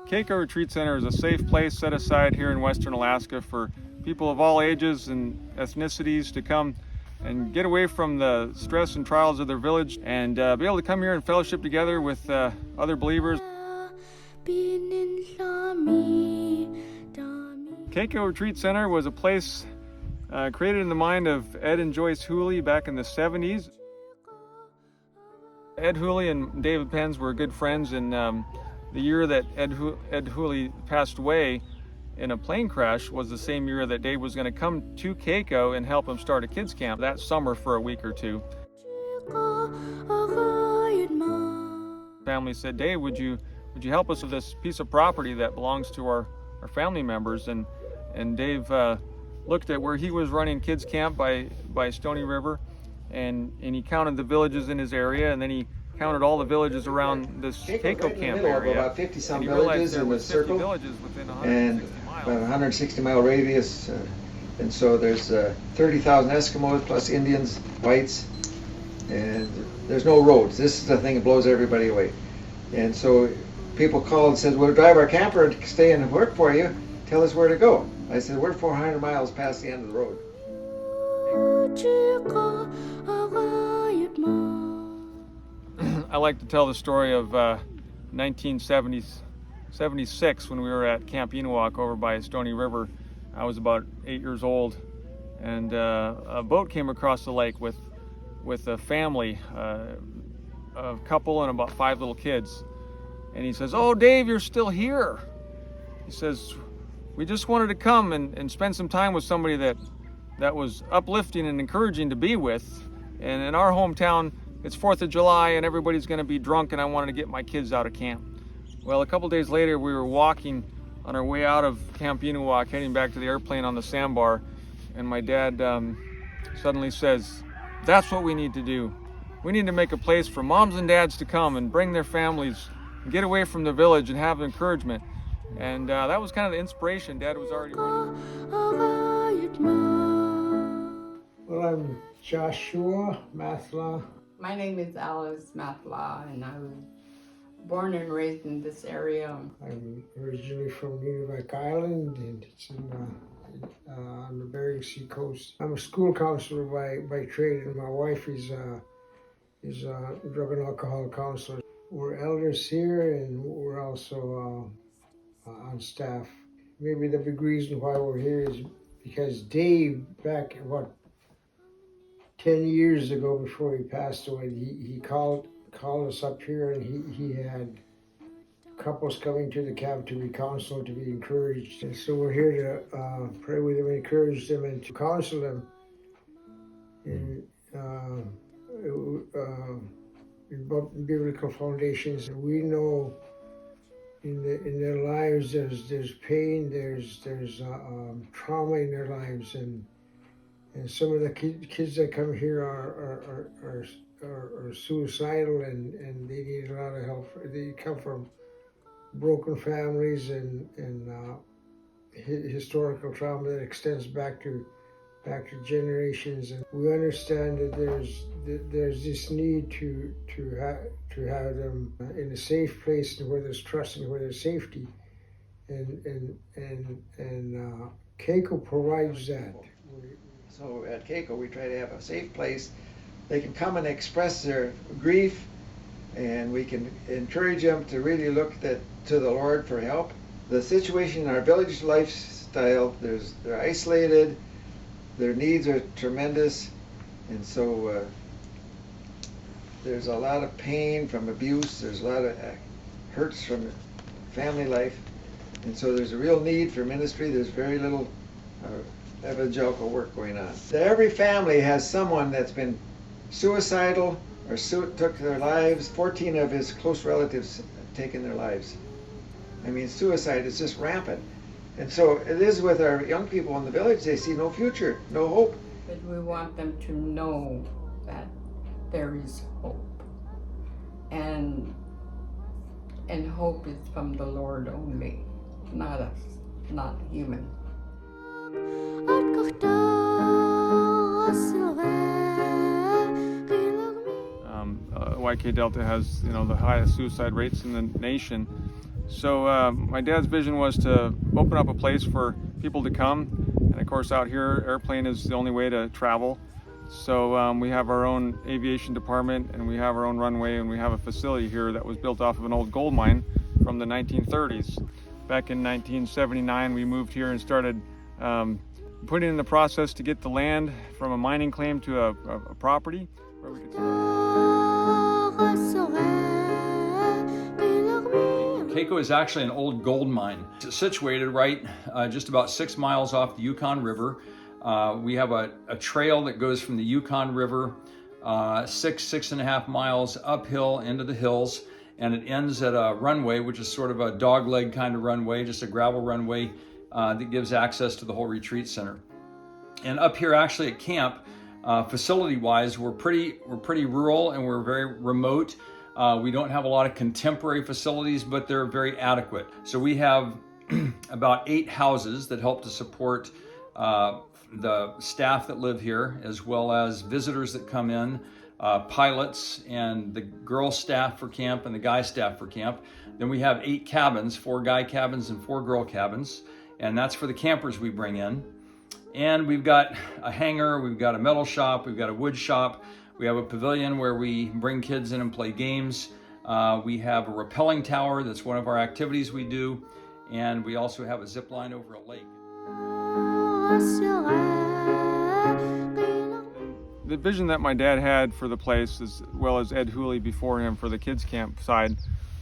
Kako Retreat Center is a safe place set aside here in Western Alaska for people of all ages and ethnicities to come and get away from the stress and trials of their village and be able to come here and fellowship together with other believers. Kako Retreat Center was a place created in the mind of Ed and Joyce Hooley back in the 70s. Ed Hooley and David Penz were good friends, and the year that Ed Hooley passed away in a plane crash was the same year that Dave was going to come to Kako and help him start a kids camp that summer for a week or two. Family said, Dave, would you help us with this piece of property that belongs to our family members? And Dave looked at where he was running kids camp by Stony River, and he counted the villages in his area, and then he counted all the villages around this Kako camp area. About 50-some villages in the circle, and about 160-mile radius. And so there's 30,000 Eskimos plus Indians, whites, and there's no roads. This is the thing that blows everybody away. And so people called and said, we'll drive our camper and stay and work for you. Tell us where to go. I said, we're 400 miles past the end of the road. I like to tell the story of 1976 when we were at Camp Innuwak over by Stony River. I was about 8 years old, and a boat came across the lake with a family, a couple and about 5 little kids. And he says, "Oh, Dave, you're still here." He says, "We just wanted to come and spend some time with somebody that was uplifting and encouraging to be with. And in our hometown, it's 4th of July and everybody's going to be drunk, and I wanted to get my kids out of camp." Well, a couple days later, we were walking on our way out of Camp Innuwak, heading back to the airplane on the sandbar, and my dad suddenly says, "That's what we need to do. We need to make a place for moms and dads to come and bring their families and get away from the village and have encouragement." And that was kind of the inspiration. Dad was already running. Well, I'm Joshua Mathla. My name is Alice Mathla, and I was born and raised in this area. I'm originally from Nunivak Island, and it's on the Bering Sea coast. I'm a school counselor by trade, and my wife is a drug and alcohol counselor. We're elders here, and we're also on staff. Maybe the big reason why we're here is because Dave, back 10 years ago before he passed away, he called us up here, and he had couples coming to the camp to be counseled, to be encouraged. And so we're here to pray with them, encourage them, and to counsel them in biblical foundations. We know in their lives there's pain, there's trauma in their lives, and some of the kids that come here are suicidal, and they need a lot of help. They come from broken families and historical trauma that extends back to generations. And we understand that there's this need to have them in a safe place where there's trust and where there's safety, and Kako provides that. So at Kako, we try to have a safe place. They can come and express their grief, and we can encourage them to really look to the Lord for help. The situation in our village lifestyle, they're isolated, their needs are tremendous, and so there's a lot of pain from abuse, there's a lot of hurts from family life, and so there's a real need for ministry. There's very little evangelical work going on. Every family has someone that's been suicidal or took their lives. 14 of his close relatives have taken their lives. I mean, suicide is just rampant. And so it is with our young people in the village. They see no future, no hope. But we want them to know that there is hope. And hope is from the Lord only, not us, not human. YK Delta has, the highest suicide rates in the nation. So my dad's vision was to open up a place for people to come, and of course out here airplane is the only way to travel. So we have our own aviation department, and we have our own runway, and we have a facility here that was built off of an old gold mine from the 1930s. Back in 1979 we moved here and started putting in the process to get the land from a mining claim to a property where we could Kako is actually an old gold mine. It's situated right just about 6 miles off the Yukon River. We have a trail that goes from the Yukon River 6.5 miles uphill into the hills, and it ends at a runway, which is sort of a dogleg kind of runway, just a gravel runway that gives access to the whole retreat center. And up here actually at camp, facility-wise, we're pretty rural and we're very remote. We don't have a lot of contemporary facilities, but they're very adequate. So we have about 8 houses that help to support the staff that live here, as well as visitors that come in, pilots and the girl staff for camp and the guy staff for camp. Then we have 8 cabins, 4 guy cabins and 4 girl cabins, and that's for the campers we bring in. And we've got a hangar, we've got a metal shop, we've got a wood shop, we have a pavilion where we bring kids in and play games. We have a rappelling tower, that's one of our activities we do, and we also have a zip line over a lake. The vision that my dad had for the place, as well as Ed Hooley before him for the kids camp side,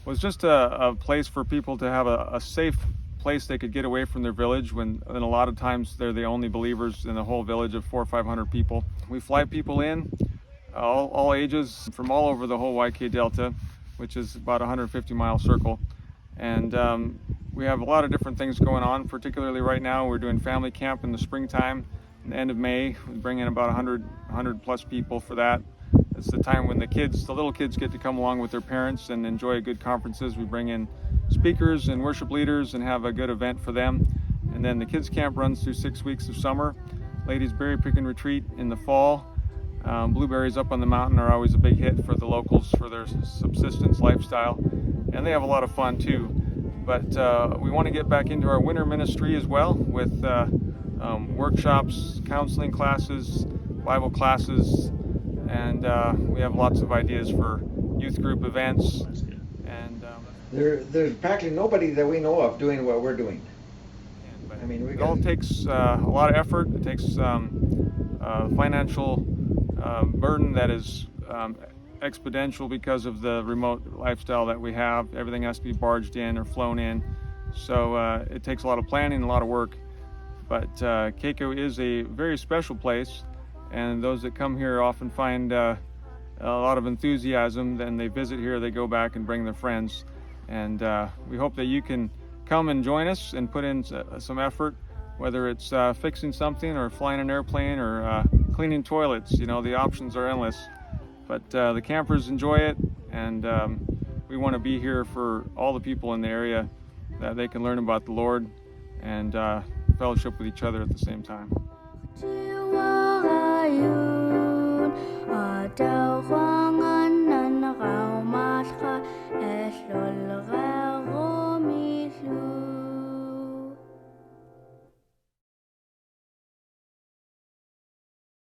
was just a place for people to have a safe place they could get away from their village, and a lot of times they're the only believers in the whole village of 400 or 500 people. We fly people in, all ages, from all over the whole YK Delta, which is about a 150-mile circle. And we have a lot of different things going on, particularly right now we're doing family camp in the springtime, in the end of May. We bring in about 100 plus people for that. It's the time when the little kids get to come along with their parents and enjoy good conferences. We bring in speakers and worship leaders and have a good event for them. And then the kids camp runs through 6 weeks of summer. Ladies berry picking retreat in the fall. Blueberries up on the mountain are always a big hit for the locals for their subsistence lifestyle, and they have a lot of fun too. But we want to get back into our winter ministry as well with workshops, counseling classes, Bible classes, and we have lots of ideas for youth group events. And there's practically nobody that we know of doing what we're doing. I mean, it all takes a lot of effort. It takes financial burden that is exponential because of the remote lifestyle that we have. Everything has to be barged in or flown in, so it takes a lot of planning and a lot of work. But Kako is a very special place, and those that come here often find a lot of enthusiasm. Then they visit here, they go back and bring their friends, and we hope that you can come and join us and put in some effort, whether it's fixing something or flying an airplane or cleaning toilets. You know, the options are endless. But the campers enjoy it, and we want to be here for all the people in the area, that they can learn about the Lord and fellowship with each other at the same time.